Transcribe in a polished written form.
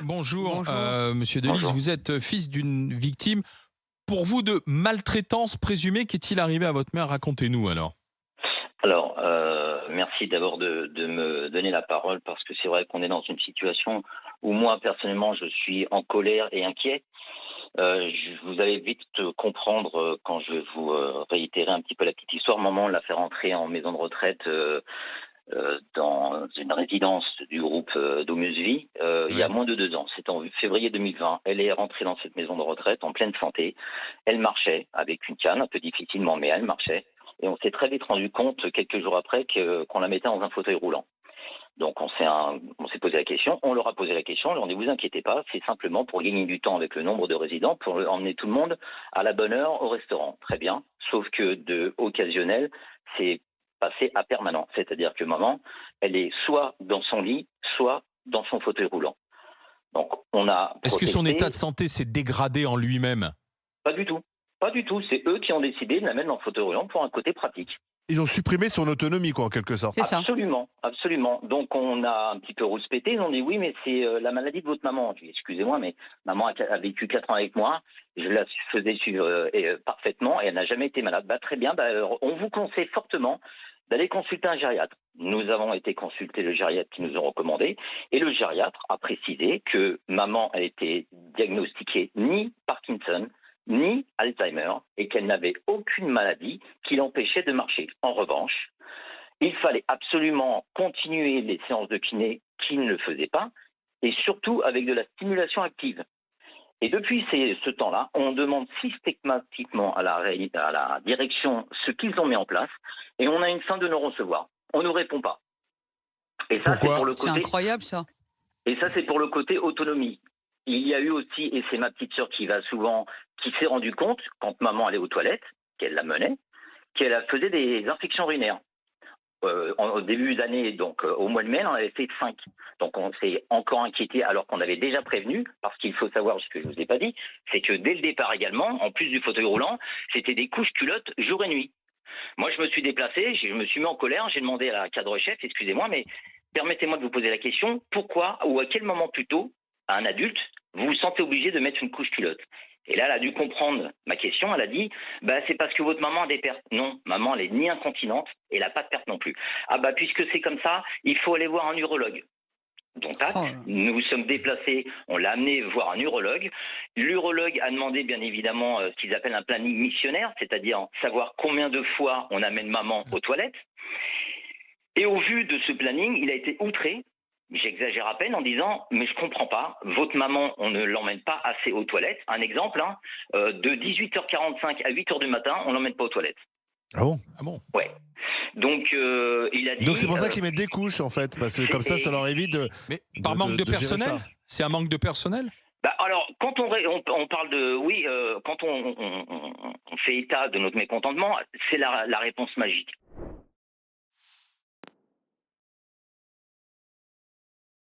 Bonjour, Bonjour. Monsieur Delis, Bonjour. vous êtes fils d'une victime, pour vous, de maltraitance présumée. Qu'est-il arrivé à votre mère? Racontez-nous alors. Alors, merci d'abord de me donner la parole parce que c'est vrai qu'on est dans une situation où moi, personnellement, je suis en colère et inquiet. Vous allez vite comprendre quand je vais vous réitérer un petit peu la petite histoire. Maman l'a fait rentrer en maison de retraite dans une résidence du groupe Domus Vie il y a Oui. moins de 2 ans. C'était en février 2020. Elle est rentrée dans cette maison de retraite en pleine santé. Elle marchait avec une canne, un peu difficilement, mais elle marchait. Et on s'est très vite rendu compte, quelques jours après, qu'on la mettait dans un fauteuil roulant. Donc on s'est posé la question, on leur a posé la question, on leur a dit vous inquiétez pas, c'est simplement pour gagner du temps avec le nombre de résidents, pour emmener tout le monde à la bonne heure au restaurant. Très bien, sauf que de occasionnel, c'est passé à permanent. C'est-à-dire que maman, elle est soit dans son lit, soit dans son fauteuil roulant. Donc on a Est-ce que son état protesté, de santé s'est dégradé en lui-même? pas du tout. Pas du tout, c'est eux qui ont décidé de la mettre dans le fauteuil roulant pour un côté pratique. Ils ont supprimé son autonomie, quoi, en quelque sorte. C'est ça. Absolument, absolument. Donc on a un petit peu rouspété, ils ont dit oui mais c'est la maladie de votre maman. Je dis excusez-moi mais maman a vécu 4 ans avec moi, je la faisais suivre parfaitement et elle n'a jamais été malade. Bah, très bien, alors, on vous conseille fortement d'aller consulter un gériatre. Nous avons été consulter le gériatre qui nous a recommandé et le gériatre a précisé que maman a été diagnostiquée ni Parkinson, ni Alzheimer et qu'elle n'avait aucune maladie qui l'empêchait de marcher. En revanche, il fallait absolument continuer les séances de kiné qui ne le faisaient pas et surtout avec de la stimulation active. Et depuis ce temps-là, on demande systématiquement à la direction ce qu'ils ont mis en place et on a une fin de non-recevoir. On ne nous répond pas. Et ça, c'est pour Pourquoi? le C'est côté incroyable ça. et ça, c'est pour le côté autonomie. Il y a eu aussi, et c'est ma petite sœur qui va souvent, qui s'est rendu compte, quand maman allait aux toilettes, qu'elle la menait, qu'elle faisait des infections urinaires. Au début d'année, donc au mois de mai, on avait fait 5. Donc on s'est encore inquiété alors qu'on avait déjà prévenu, parce qu'il faut savoir ce que je ne vous ai pas dit, c'est que dès le départ également, en plus du fauteuil roulant, c'était des couches culottes jour et nuit. Moi, je me suis déplacé, je me suis mis en colère, j'ai demandé à la cadre-chef, excusez-moi, mais permettez-moi de vous poser la question, pourquoi ou à quel moment plutôt, à un adulte, vous vous sentez obligé de mettre une couche culotte? Et là, elle a dû comprendre ma question, elle a dit, bah, c'est parce que votre maman a des pertes. Non, maman, elle est ni incontinente et elle n'a pas de pertes non plus. Ah bah, puisque c'est comme ça, il faut aller voir un urologue. Donc, Oh là. nous nous sommes déplacés, on l'a amené voir un urologue. L'urologue a demandé bien évidemment ce qu'ils appellent un planning missionnaire, c'est-à-dire savoir combien de fois on amène maman aux toilettes. Et au vu de ce planning, il a été outré, j'exagère à peine, en disant « mais je comprends pas, votre maman, on ne l'emmène pas assez aux toilettes ». Un exemple, hein, de 18h45 à 8h du matin, on l'emmène pas aux toilettes. Ah bon? Ah bon? Ouais. Donc, il a dit... Donc c'est pour ça qu'ils mettent des couches, en fait, parce que comme ça leur évite Mais par manque de de gérer personnel? ça. C'est un manque de personnel? Bah alors, quand on parle de... Oui, quand on fait état de notre mécontentement, c'est la réponse magique.